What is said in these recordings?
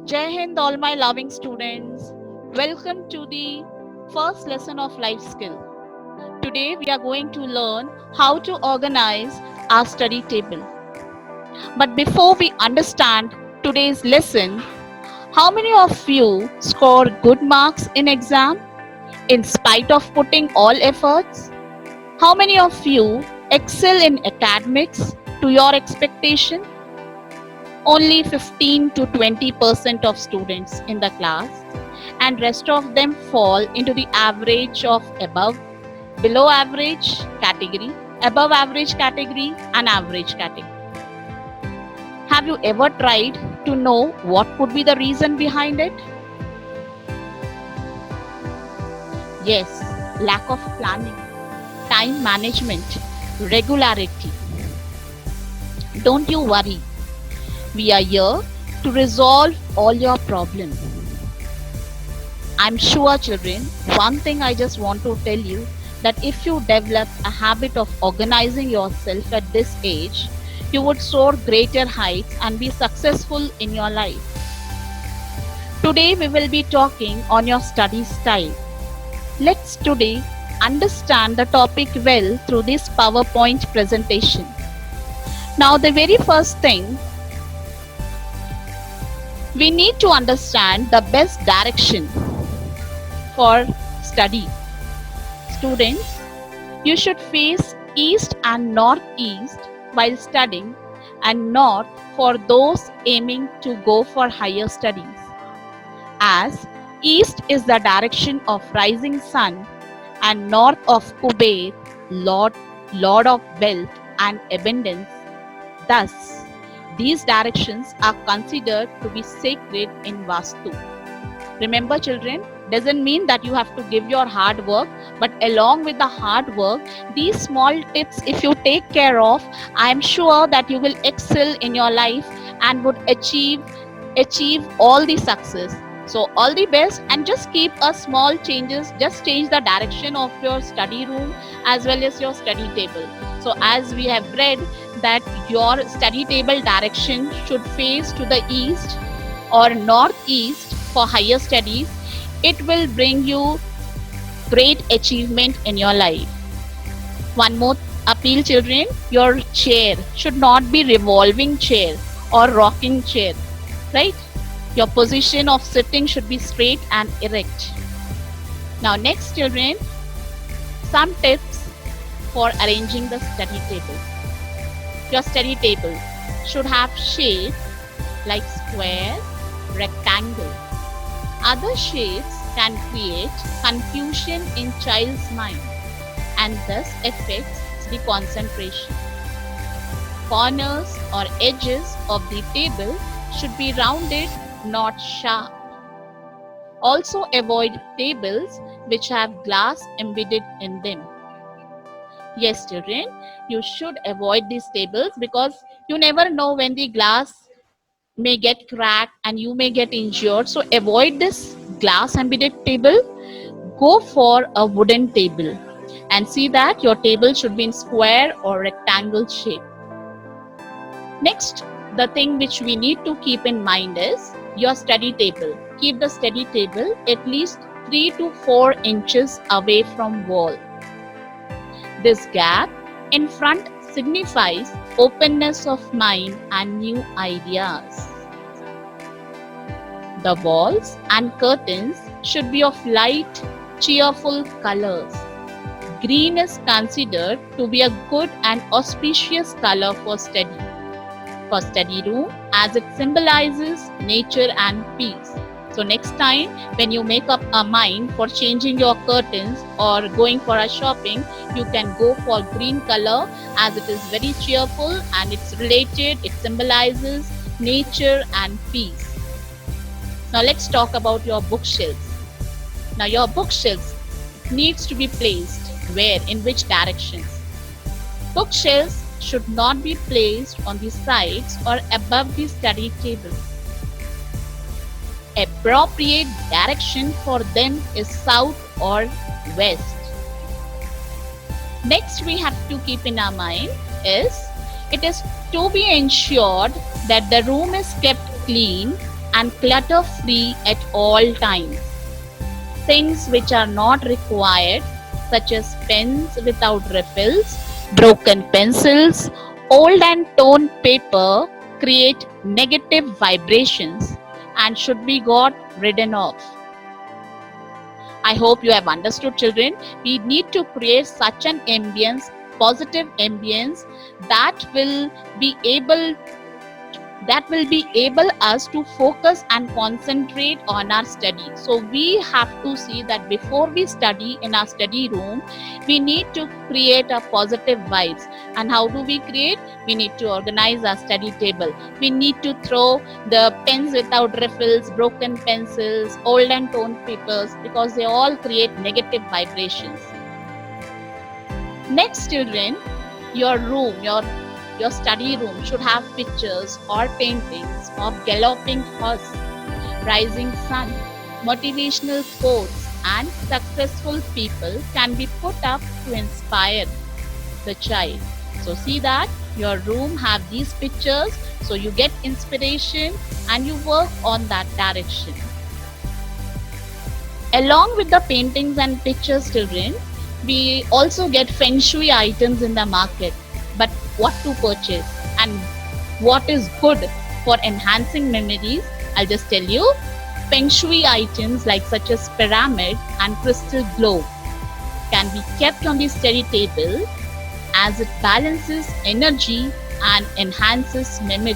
Jai Hind, all my loving students. Welcome to the first lesson of life skill. Today we are going to learn how to organize our study table. But before we understand today's lesson, how many of you score good marks in exam in spite of putting all efforts? How many of you excel in academics to your expectation? Only 15 to 20% of students in the class, and rest of them fall into the average of above, below average category, above average category, and average category. Have you ever tried to know what could be the reason behind it? Yes, lack of planning, time management, regularity. Don't you worry, we are here to resolve all your problems. I'm sure, children, one thing I just want to tell you, that if you develop a habit of organizing yourself at this age, you would soar greater heights and be successful in your life. Today we will be talking on your study style. Let's today understand the topic well through this PowerPoint presentation. Now, the very first thing, we need to understand the best direction for study. Students, you should face east and northeast while studying, and north for those aiming to go for higher studies, as east is the direction of rising sun and north of Kuber, Lord of wealth and abundance. Thus, these directions are considered to be sacred in Vastu. Remember, children, doesn't mean that you have to give your hard work, but along with the hard work, these small tips, if you take care of, I am sure that you will excel in your life and would achieve all the success. So all the best, and just keep a small changes, just change the direction of your study room as well as your study table. So as we have read that your study table direction should face to the east or northeast for higher studies, it will bring you great achievement in your life. One more appeal, children, your chair should not be revolving chair or rocking chair, right? Your position of sitting should be straight and erect. Now next, children, some tips for arranging the study table. Your study table should have shapes like square, rectangle. Other shapes can create confusion in child's mind and thus affects the concentration. Corners or edges of the table should be rounded, not sharp. Also avoid tables which have glass embedded in them. Yes, children, you should avoid these tables because you never know when the glass may get cracked and you may get injured. So avoid this glass embedded table. Go for a wooden table and see that your table should be in square or rectangle shape. Next, the thing which we need to keep in mind is your study table. Keep the study table at least 3 to 4 inches away from wall. This gap in front signifies openness of mind and new ideas. The walls and curtains should be of light, cheerful colors. Green is considered to be a good and auspicious color for study room, as it symbolizes nature and peace. So next time when you make up a mind for changing your curtains or going for a shopping, you can go for green color, as it is very cheerful and it's related, it symbolizes nature and peace. Now let's talk about your bookshelves. Now your bookshelves needs to be placed where, in which directions? Bookshelves should not be placed on the sides or above the study table. Appropriate direction for them is south or west. Next we have to keep in our mind is, it is to be ensured that the room is kept clean and clutter free at all times. Things which are not required, such as pens without refills, broken pencils, old and torn paper, create negative vibrations and should be got ridden off. I hope you have understood, children. We need to create such an ambience, positive ambience, that will be able us to focus and concentrate on our study. So we have to see that before we study in our study room, we need to create a positive vibes. And how do we create? We need to organize our study table. We need to throw the pens without refills, broken pencils, old and torn papers, because they all create negative vibrations. Next, children, your room, your study room should have pictures or paintings of galloping horse, rising sun, motivational quotes, and successful people can be put up to inspire the child. So see that your room have these pictures, so you get inspiration and you work on that direction. Along with the paintings and pictures, children, we also get feng shui items in the market. But what to purchase and what is good for enhancing memories, I'll just tell you. Feng shui items like such as pyramid and crystal globe can be kept on the study table, as it balances energy and enhances memory.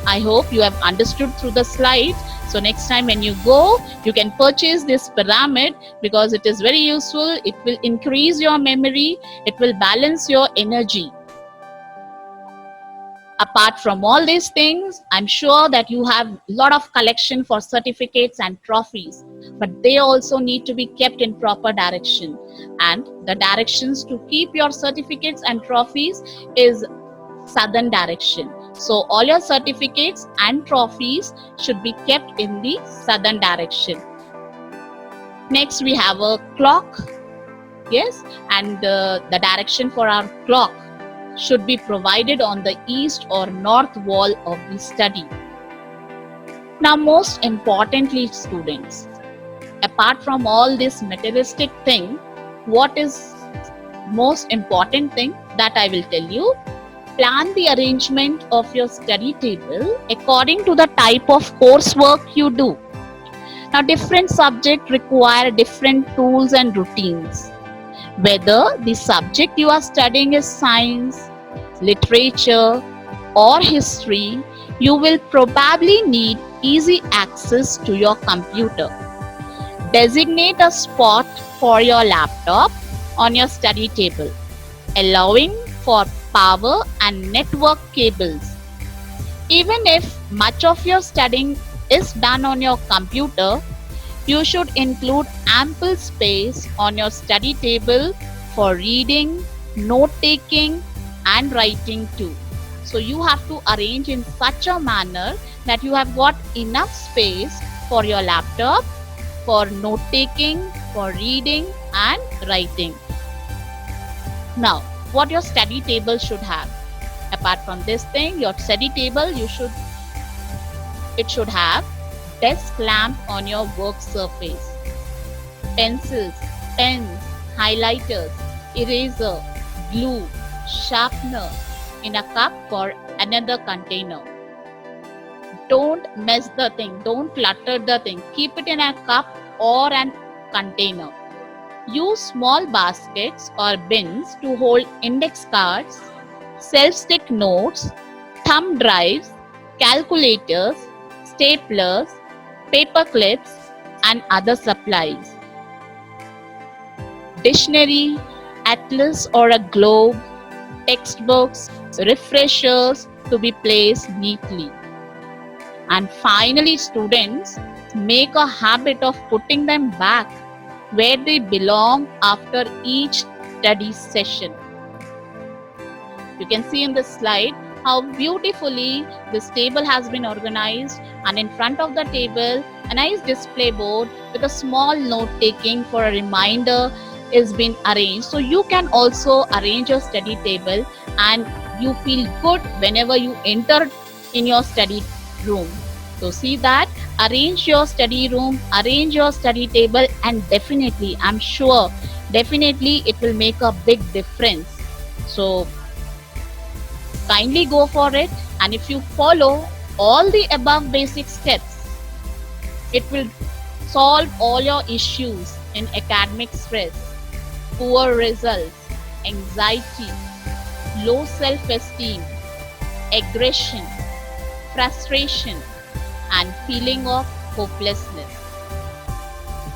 I hope you have understood through the slides. So next time when you go, you can purchase this pyramid because it is very useful. It will increase your memory. It will balance your energy. Apart from all these things, I'm sure that you have a lot of collection for certificates and trophies, but they also need to be kept in proper direction. And the directions to keep your certificates and trophies is southern direction. So all your certificates and trophies should be kept in the southern direction. Next, we have a clock. Yes, and the direction for our clock should be provided on the east or north wall of the study. Now, most importantly, students, apart from all this materialistic thing, what is most important thing that I will tell you? Plan the arrangement of your study table according to the type of coursework you do. Now, different subjects require different tools and routines. Whether the subject you are studying is science, literature, or history, you will probably need easy access to your computer. Designate a spot for your laptop on your study table, allowing for power and network cables. Even if much of your studying is done on your computer, you should include ample space on your study table for reading, note-taking, and writing too. So you have to arrange in such a manner that you have got enough space for your laptop, for note-taking, for reading and writing. Now, what your study table should have? Apart from this thing, your study table, it should have desk lamp on your work surface, pencils, pens, highlighters, eraser, glue, sharpener in a cup or another container. Don't mess the thing, don't clutter the thing. Keep it in a cup or an container. Use small baskets or bins to hold index cards, self-stick notes, thumb drives, calculators, staplers, paper clips, and other supplies. Dictionary, atlas or a globe, textbooks, refreshers to be placed neatly. And finally, students, make a habit of putting them back where they belong after each study session. You can see in this slide how beautifully this table has been organized, and in front of the table a nice display board with a small note taking for a reminder is been arranged. So you can also arrange your study table and you feel good whenever you enter in your study room. So see that, arrange your study room, arrange your study table, and definitely, I'm sure, definitely it will make a big difference. So kindly go for it, and if you follow all the above basic steps, it will solve all your issues in academic stress, poor results, anxiety, low self esteem, aggression, frustration, and feeling of hopelessness.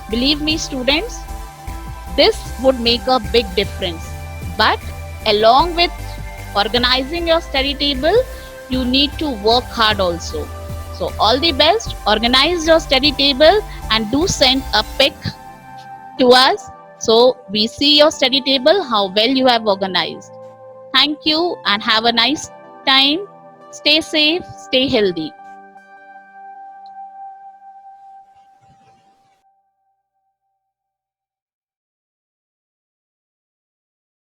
Believe me, students, this would make a big difference. But along with organizing your study table, you need to work hard also. So, all the best. Organize your study table and do send a pic to us so we see your study table, how well you have organized. Thank you and have a nice time. Stay safe, stay healthy.